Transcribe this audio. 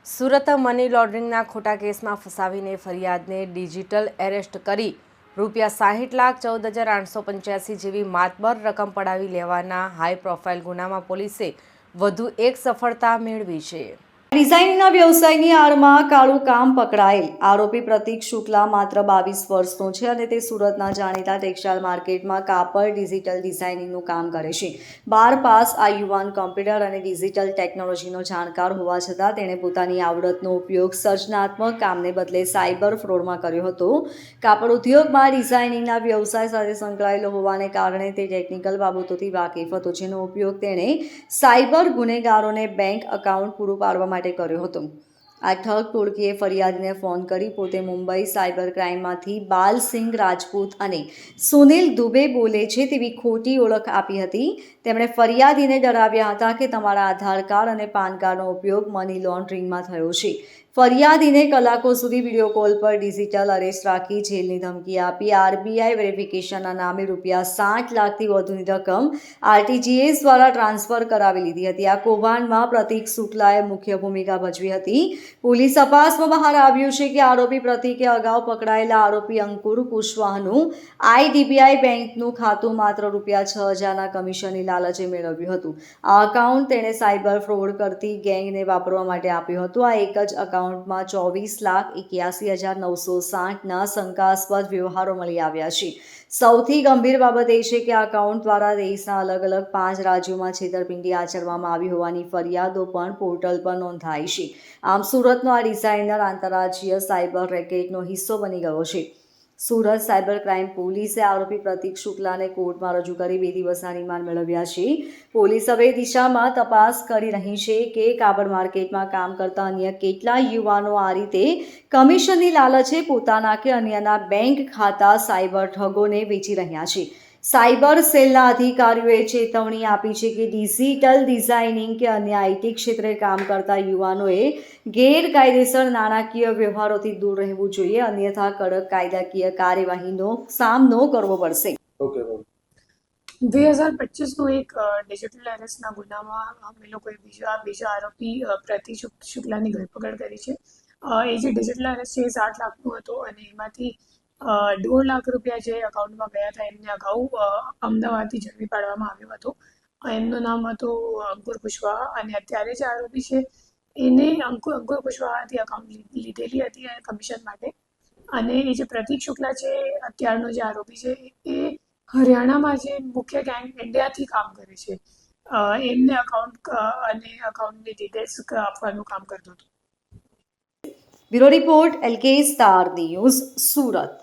Surat money લોન્ડરિંગના ખોટા કેસમાં ફસાવીને ફરિયાદને digital arrest કરી ₹60,14,885 જેવી માતબર રકમ પડાવી લેવાના હાઈ પ્રોફાઇલ ગુનામાં પોલીસે વધુ એક સફળતા મેળવી છે। ડિઝાઇનિંગના વ્યવસાયની આડમાં કાળું કામ પકડાયેલ આરોપી પ્રતીક શુક્લા માત્ર 22 વર્ષનો છે અને તે સુરતના જાણીતા ટેક્સટાઇલ માર્કેટમાં કાપડ ડિજિટલ ડિઝાઇનિંગનું કામ કરે છે। 12 પાસ આ યુવાન કોમ્પ્યુટર અને ડિજિટલ ટેકનોલોજીનો જાણકાર હોવા છતાં તેણે પોતાની આવડતનો ઉપયોગ સર્જનાત્મક કામને બદલે સાયબર ફ્રોડમાં કર્યો હતો। કાપડ ઉદ્યોગમાં ડિઝાઇનિંગના વ્યવસાય સાથે સંકળાયેલો હોવાને કારણે તે ટેકનિકલ બાબતોથી વાકેફ હતો, જેનો ઉપયોગ તેણે સાયબર ગુનેગારોને બેંક એકાઉન્ટ પૂરું પાડવા માટે કર્યો હતો। આ ઠગ ટોળકીએ ફરિયાદીને ફોન કરી પોતે મુંબઈ સાયબર ક્રાઇમમાંથી બાલસિંહ રાજપૂત અને સુનિલ દુબે બોલે છે તેવી ખોટી ઓળખ આપી હતી। તેમણે ફરિયાદીને ડરાવ્યા હતા કે તમારા આધાર કાર્ડ અને પાન કાર્ડનો ઉપયોગ મની લોન્ડરિંગમાં થયો છે। ફરિયાદીને કલાકો સુધી વિડીયો કોલ પર ડિજિટલ અરેસ્ટ રાખી જેલની ધમકી આપી આરબીઆઈ વેરિફિકેશનના નામે ₹60 લાખથી વધુની રકમ આરટીજીએસ દ્વારા ટ્રાન્સફર કરાવી લીધી હતી। આ કૌભાંડમાં પ્રતીક શુક્લાએ મુખ્ય ભૂમિકા ભજવી હતી। પોલીસ તપાસમાં બહાર આવ્યું છે કે આરોપી પ્રતીકે અગાઉ પકડાયેલા આરોપી અંકુર કુશવાહનું આઈડીબીઆઈ બેંકનું ખાતું માત્ર ₹6,000ના કમિશનની લાલચે મેળવ્યું હતું। આ એકાઉન્ટ તેણે સાયબર ફ્રોડ કરતી ગેંગને વાપરવા માટે આપ્યું હતું। આ એક જ એકાઉન્ટમાં ₹24,81,960ના શંકાસ્પદ વ્યવહારો મળી આવ્યા છે। સૌથી ગંભીર બાબત એ છે કે આ એકાઉન્ટ દ્વારા દેશના અલગ અલગ 5 રાજ્યોમાં છેતરપિંડી આચરવામાં આવી હોવાની ફરિયાદો પણ પોર્ટલ પર નોંધાઈ છે। આમ સુરતનો આ ડિઝાઇનર આંતરરાજ્યીય સાયબર રેકેટનો હિસ્સો બની ગયો છે। સુરત સાયબર ક્રાઇમ પોલીસે આરોપી પ્રતીક શુક્લાને કોર્ટમાં રજૂ કરી 2 દિવસના રિમાન્ડ મેળવ્યા છે। પોલીસ હવે દિશામાં તપાસ કરી રહી છે કે કાપડ માર્કેટમાં કામ કરતા અન્ય કેટલા યુવાનો આ રીતે કમિશનની લાલચે પોતાના કે અન્યના બેંક ખાતા સાયબર ઠગોને વેચી રહ્યા છે। સાયબર સેલના અધિકારીઓએ ચેતવણી આપી છે કે ડિજિટલ ડિઝાઇનિંગ કે અન્ય આઈટી ક્ષેત્રે કામ કરતા યુવાનોએ ગેરકાયદેસર નાણાકીય વ્યવહારોથી દૂર રહેવું જોઈએ, અન્યથા કડક કાયદાકીય કાર્યવાહીનો સામનો કરવો પડશે। 2025નો એક ડિજિટલ એરેસ્ટના ગુનામાં અમે લોકોએ બીજા આરોપી પ્રતીક શુક્લાની ધરપકડ કરી છે। એ જે ડિજિટલ એરેસ્ટ છે એ 60 લાખનું હતો અને એમાંથી ₹1.5 લાખ જે એકાઉન્ટમાં ગયા હતા એમને અગાઉ અમદાવાદથી ઝડપી પાડવામાં આવ્યો હતો। એમનું નામ હતું અંકુર કુશવાહા અને અત્યારે જે આરોપી છે એને અંકુર કુશવાહાથી એકાઉન્ટ લીધેલી હતી કમિશન માટે અને એ જે પ્રતીક શુક્લા છે અત્યારનો જે આરોપી છે એ હરિયાણામાં જે મુખ્ય ગેંગ ઇન્ડિયાથી કામ કરે છે એમને એકાઉન્ટ અને એકાઉન્ટની ડિટેલ્સ આપવાનું કામ કરતો હતો। Bureau report LK star news Surat.